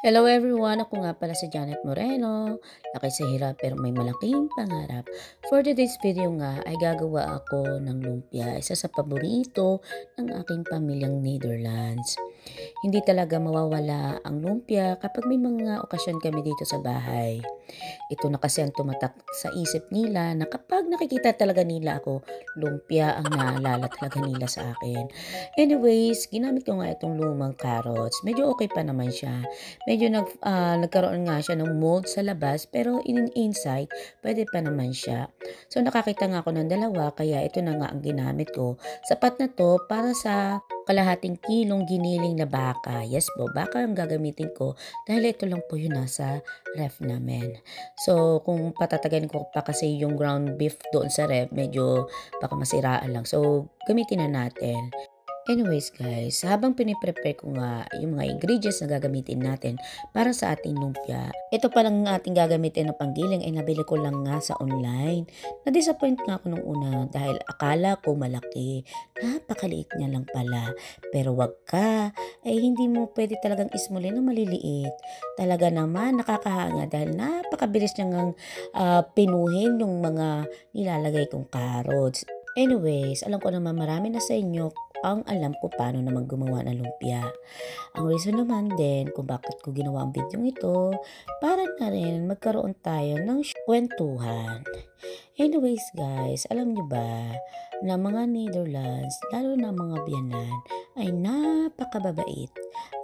Hello everyone! Ako nga pala si Janet Moreno. Laki sa hirap pero may malaking pangarap. For today's video nga ay gagawa ako ng lumpia, isa sa paborito ng aking pamilyang Netherlands. Hindi talaga mawawala ang lumpia kapag may mga okasyon kami dito sa bahay. Ito na kasi ang tumatak sa isip nila na kapag nakikita talaga nila ako, lumpia ang naalala talaga nila sa akin. Anyways, ginamit ko nga itong lumang carrots. Medyo okay pa naman siya. Medyo nagkaroon nga siya ng mold sa labas pero inside, pwede pa naman siya. So nakakita nga ako ng dalawa kaya ito na nga ang ginamit ko. Sapat na to para sa kalahating kilong giniling na baka. Yes po, baka ang gagamitin ko dahil ito lang po yun nasa ref namin. So kung patatagain ko pa kasi yung ground beef doon sa ref, medyo baka masiraan lang. So gamitin na natin. Anyways guys, habang piniprepare ko nga yung mga ingredients na gagamitin natin para sa ating lumpia, ito palang ating gagamitin na panggiling ay nabili ko lang nga sa online. Na-disappoint nga ako nung una dahil akala ko malaki. Napakaliit niya lang pala. Pero wag ka, ay hindi mo pwede talagang ismulin ng maliliit. Talaga naman nakakahanga dahil napakabilis niyang pinuhin yung mga nilalagay kong carrots. Anyways, alam ko naman marami na sa inyo ang alam ko paano naman gumawa ng lumpia. Ang reason naman din kung bakit ko ginawa ang video ito, para na rin magkaroon tayo ng kwentuhan. Anyways guys, alam nyo ba na mga Netherlands, lalo na mga biyanan, ay napakababait.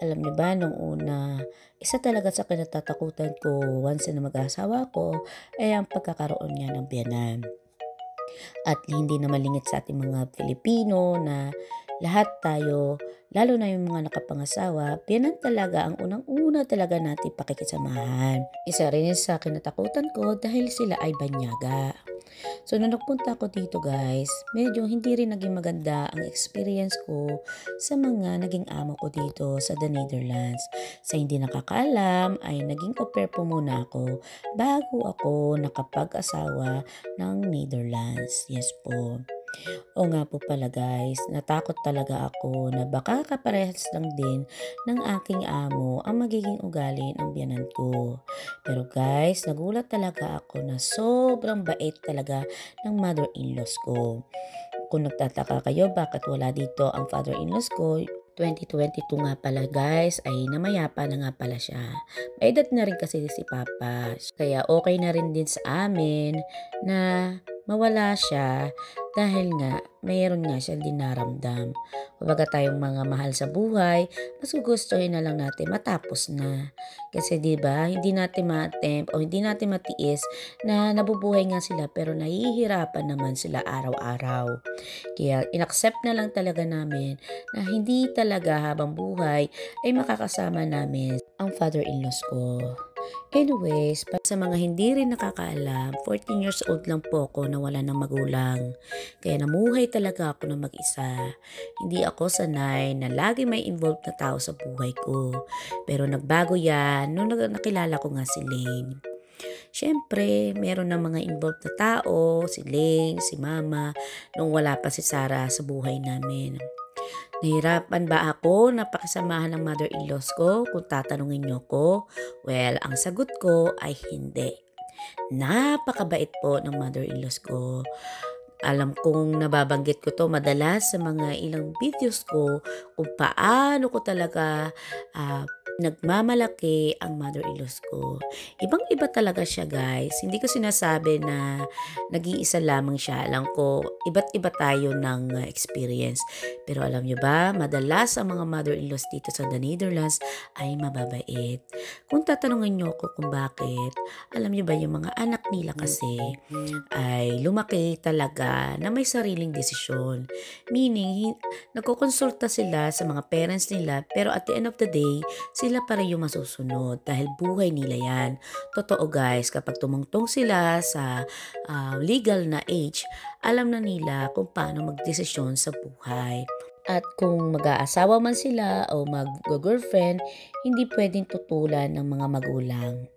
Alam nyo ba nung una, isa talaga sa kinatatakutan ko once na mag-asawa ko ay ang pagkakaroon niya ng biyanan. At hindi na malingit sa ating mga Pilipino na lahat tayo, lalo na yung mga nakapangasawa, biyanan talaga ang unang-una talaga natin pakikisamahan. Isa rin sa kinatakutan ko dahil sila ay banyaga. So nung nagpunta ako dito guys, medyo hindi rin naging maganda ang experience ko sa mga naging amo ko dito sa the Netherlands. Sa hindi nakakaalam ay naging au pair po muna ako bago ako nakapag-asawa ng Netherlands. Yes po. O nga po pala guys, natakot talaga ako na baka kaparehas lang din ng aking amo ang magiging ugali ng biyanan ko. Pero guys, nagulat talaga ako na sobrang bait talaga ng mother-in-laws ko. Kung nagtataka kayo bakit wala dito ang father-in-laws ko, 2022 nga pala guys ay namayapa na nga pala siya. May edad na rin kasi si Papa. Kaya okay na rin din sa amin na mawala siya dahil nga mayroon nga siya dinaramdam. Kumbaga tayong mga mahal sa buhay, mas gugustuhin na lang natin matapos na. Kasi 'di ba, hindi natin ma-attempt o hindi natin matiis na nabubuhay nga sila pero nahihirapan naman sila araw-araw. Kaya inaccept na lang talaga namin na hindi talaga habang buhay ay makakasama namin ang father-in-laws ko. Anyways, para sa mga hindi rin nakakaalam, 14 years old lang po ako na wala ng magulang. Kaya namuhay talaga ako ng mag-isa. Hindi ako sanay na lagi may involved na tao sa buhay ko. Pero nagbago yan nung nakilala ko nga si Lane. Siyempre, meron na mga involved na tao, si Lane, si Mama, nung wala pa si Sarah sa buhay namin. Nahirapan ba ako na pakisamahan ng mother-in-laws ko kung tatanungin niyo ko? Well, ang sagot ko ay hindi. Napakabait po ng mother-in-laws ko. Alam kong nababanggit ko to madalas sa mga ilang videos ko kung paano ko talaga nagmamalaki ang mother-in-laws ko. Ibang-iba talaga siya guys. Hindi ko sinasabi na nag-iisa lamang siya. Alam ko, iba't iba tayo ng experience. Pero alam nyo ba, madalas ang mga mother-in-laws dito sa the Netherlands ay mababait. Kung tatanungin nyo ako kung bakit, alam nyo ba yung mga anak nila kasi ay lumaki talaga na may sariling desisyon. Meaning, nagkokonsulta sila sa mga parents nila pero at the end of the day, sila pa rin yung masusunod dahil buhay nila yan. Totoo guys, kapag tumungtong sila sa legal na age, alam na nila kung paano magdesisyon sa buhay. At kung mag-aasawa man sila o mag-girlfriend, hindi pwedeng tutulan ng mga magulang.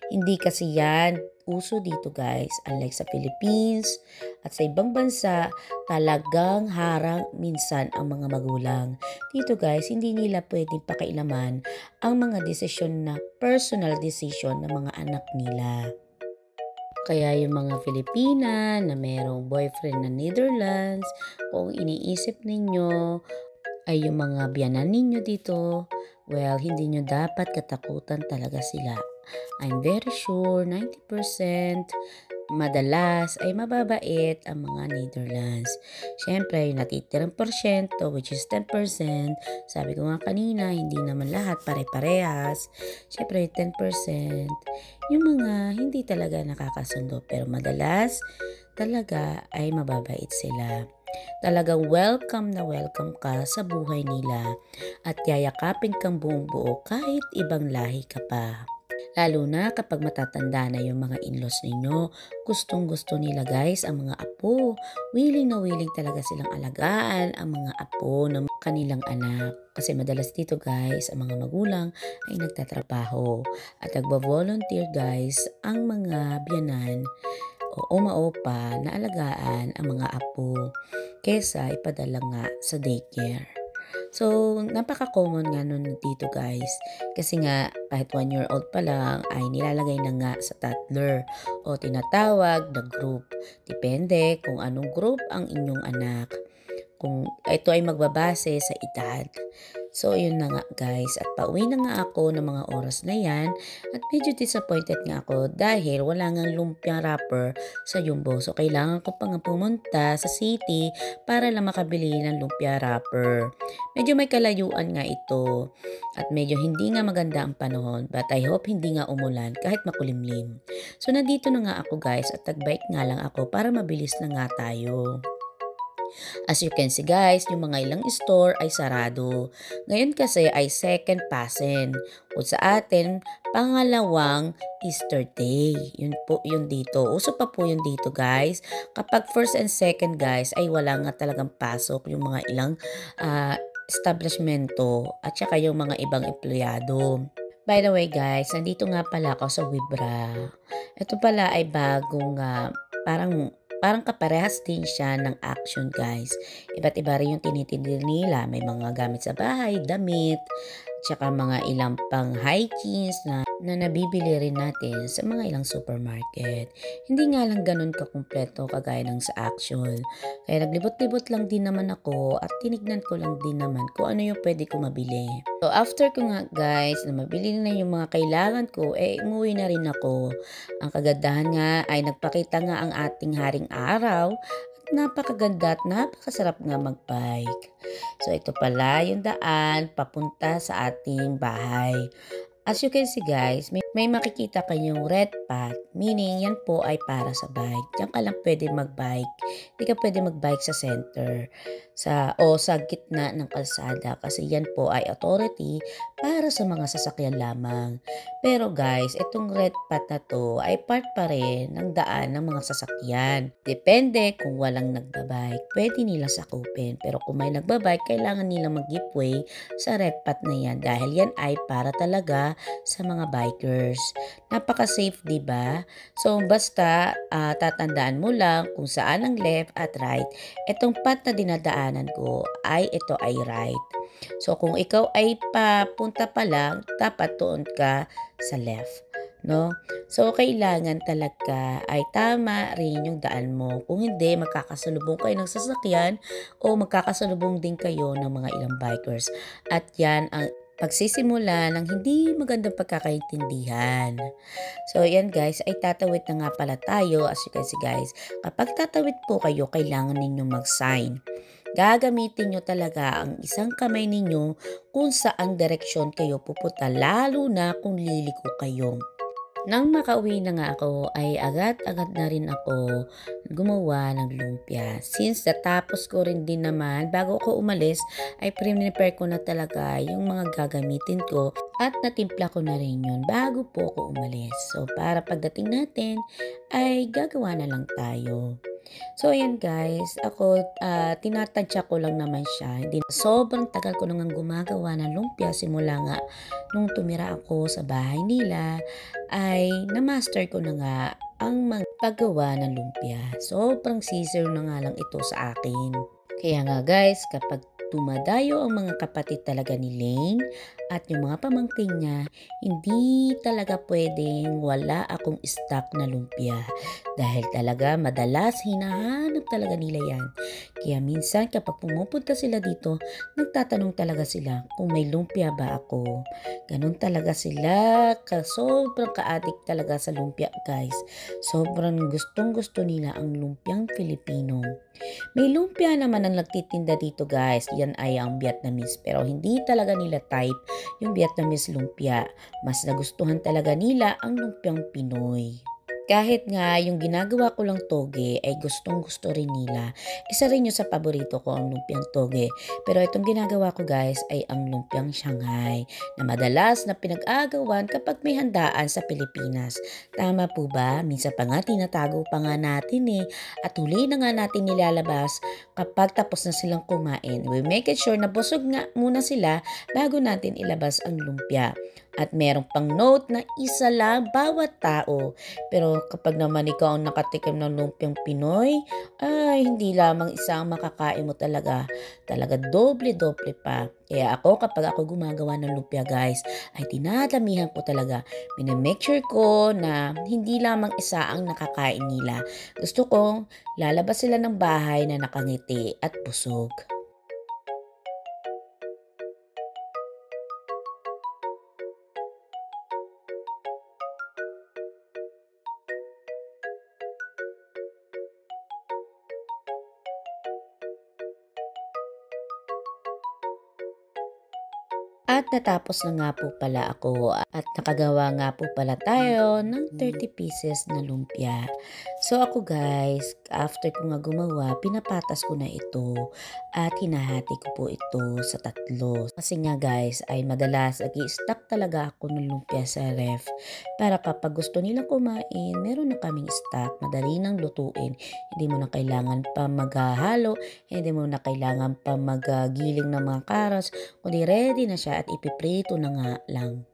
Hindi kasi yan uso dito guys. Unlike sa Philippines at sa ibang bansa, talagang harang minsan ang mga magulang. Dito guys, hindi nila pwedeng pakailaman ang mga desisyon na personal decision ng mga anak nila. Kaya yung mga Filipina na merong boyfriend na Netherlands, kung iniisip ninyo ay yung mga biyanan ninyo dito, well, hindi nyo dapat katakutan talaga sila. I'm very sure 90% madalas ay mababait ang mga Netherlands. Siyempre, yung natitirang porsyento, which is 10%, sabi ko nga kanina, hindi naman lahat pare-parehas. Siyempre, 10%, yung mga hindi talaga nakakasundo, pero madalas talaga ay mababait sila. Talagang welcome na welcome ka sa buhay nila at yayakapin kang buong buo kahit ibang lahi ka pa. Lalo na kapag matatanda na yung mga in-laws ninyo, gustong-gusto nila guys ang mga apo. Willing na willing talaga silang alagaan ang mga apo ng kanilang anak. Kasi madalas dito guys, ang mga magulang ay nagtatrabaho at nagba-volunteer guys ang mga biyanan o oma-opa na alagaan ang mga apo kesa ipadala nga sa daycare. So, napaka-common nga nun dito guys. Kasi nga, kahit 1-year-old pa lang ay nilalagay na nga sa toddler o tinatawag na group. Depende kung anong group ang inyong anak. Kung ito ay magbabase sa edad. So, yun na nga guys. At pauwi na nga ako ng mga oras na yan. At medyo disappointed nga ako dahil wala nga lumpia wrapper sa Jumbo. So, kailangan ko pa nga pumunta sa city para lang makabili ng lumpia wrapper. Medyo may kalayuan nga ito. At medyo hindi nga maganda ang panahon. But I hope hindi nga umulan kahit makulimlim. So, nandito na nga ako guys at tagbike nga lang ako para mabilis na nga tayo. As you can see guys, yung mga ilang store ay sarado. Ngayon kasi ay second pasen. O sa atin, pangalawang Easter Day. Yun po yun dito. Uso pa po yun dito guys. Kapag first and second guys ay wala nga talagang pasok yung mga ilang establishmento at saka yung mga ibang empleyado. By the way guys, nandito nga pala ako sa Wibra. Ito pala ay bagong parang kaparehas din siya ng Action guys. Iba't iba rin yung tinitinda nila. May mga gamit sa bahay, damit, tsaka mga ilang pang high-kins na nabibili rin natin sa mga ilang supermarket. Hindi nga lang ganun kakumpleto kagaya ng sa Action. Kaya naglibot-libot lang din naman ako at tinignan ko lang din naman kung ano yung pwede ko mabili. So after ko nga guys na mabili na yung mga kailangan ko, umuwi na rin ako. Ang kagandahan nga ay nagpakita nga ang ating haring araw at napakaganda at napakasarap nga mag-bike. So ito pala yung daan papunta sa ating bahay. As you can see guys, may makikita kayong red path, meaning yan po ay para sa bike. Diyan ka lang pwede mag-bike. Hindi ka pwede mag-bike sa center o sa gitna ng kalsada kasi yan po ay authority para sa mga sasakyan lamang. Pero guys, itong red path na to ay part pa rin ng daan ng mga sasakyan. Depende kung walang nagbabike, pwede nila sakupin. Pero kung may nagbabike, kailangan nila mag-give way sa red path na yan dahil yan ay para talaga sa mga bikers. Napaka-safe, 'di ba? So basta tatandaan mo lang kung saan ang left at right. Itong path na dinadaanan ko ay ito ay right. So kung ikaw ay papunta pa lang, dapat tuon ka sa left, no? So kailangan talaga ay tama rin yung daan mo. Kung hindi, magkakasalubong kayo ng sasakyan o magkakasalubong din kayo ng mga ilang bikers. At yan ang pagsisimula ng hindi magandang pagkakaintindihan. So, yan guys, ay tatawid na nga pala tayo. As you can see guys, kapag tatawid po kayo, kailangan ninyong mag-sign. Gagamitin nyo talaga ang isang kamay ninyo kung saang direksyon kayo pupunta, lalo na kung liliko kayo. Nang makauwi na nga ako ay agad-agad na rin ako gumawa ng lumpia. Since natapos ko rin din naman bago ako umalis ay prepare ko na talaga yung mga gagamitin ko at natimpla ko na rin yun bago po ako umalis. So para pagdating natin ay gagawa na lang tayo. So ayan guys, ako tinatansya ko lang naman siya. Hindi, sobrang tagal ko nang gumagawa ng lumpia simula nga nung tumira ako sa bahay nila ay na-master ko na nga ang mga paggawa ng lumpia. Sobrang sisiw na nga lang ito sa akin. Kaya nga guys, kapag dumadayo ang mga kapatid talaga ni Lane at yung mga pamangkin niya, hindi talaga pwedeng wala akong stock na lumpia. Dahil talaga madalas hinahanap talaga nila yan. Kaya minsan kapag pumupunta sila dito, nagtatanong talaga sila kung may lumpia ba ako. Ganun talaga sila, sobrang ka-addict talaga sa lumpia guys. Sobrang gustong gusto nila ang lumpiang Filipino. May lumpia naman ang nagtitinda dito guys. Yan ay ang Vietnamese. Pero hindi talaga nila type yung Vietnamese lumpia. Mas nagustuhan talaga nila ang lumpiang Pinoy. Kahit nga yung ginagawa ko lang toge ay gustong gusto rin nila. Isa rin yung sa paborito ko ang lumpiang toge. Pero itong ginagawa ko guys ay ang lumpiang Shanghai na madalas na pinag-agawan kapag may handaan sa Pilipinas. Tama po ba? Minsan pa nga tinatago pa nga natin at huli na nga natin nilalabas kapag tapos na silang kumain. We make it sure na busog nga muna sila bago natin ilabas ang lumpia. At merong pang note na isa lang bawat tao. Pero kapag naman ikaw ang nakatikim ng lumpiang Pinoy, ay hindi lamang isa ang makakain mo talaga. Talaga doble-doble pa. Kaya ako kapag ako gumagawa ng lumpia guys, ay dinadamihan ko talaga. Minamake sure ko na hindi lamang isa ang nakakain nila. Gusto kong lalabas sila ng bahay na nakangiti at busog. At natapos na nga po pala ako at nakagawa nga po pala tayo ng 30 pieces na lumpia. So ako guys, after ko nga gumawa, pinapatas ko na ito at hinahati ko po ito sa tatlo. Kasi nga guys, ay madalas nag-i-stock talaga ako ng lumpia sa ref para kapag gusto nilang kumain, meron na kaming stock, madali nang lutuin. Hindi mo na kailangan pa maghahalo, hindi mo na kailangan pa maggiling ng mga karas, kundi ready na siya at ipiprito na nga lang.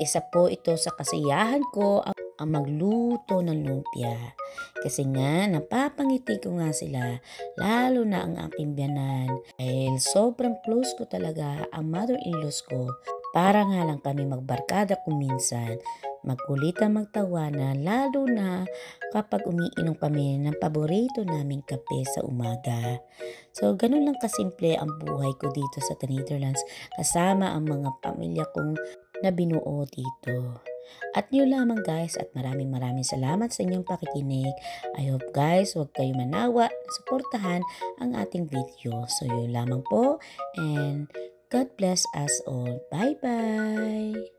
Isa po ito sa kasiyahan ko ang magluto ng lumpia. Kasi nga napapangiti ko nga sila, lalo na ang aking biyanan. Dahil sobrang close ko talaga ang mother-in-laws ko. Para nga lang kami magbarkada kung minsan, magkulitan magtawanan, lalo na kapag umiinom kami ng paborito naming kape sa umaga. So, ganun lang kasimple ang buhay ko dito sa Netherlands kasama ang mga pamilya kong na binuo dito. At yun lamang guys at maraming salamat sa inyong pakikinig. I hope guys huwag kayo manawa na suportahan ang ating video. So yun lamang po and God bless us all. Bye bye!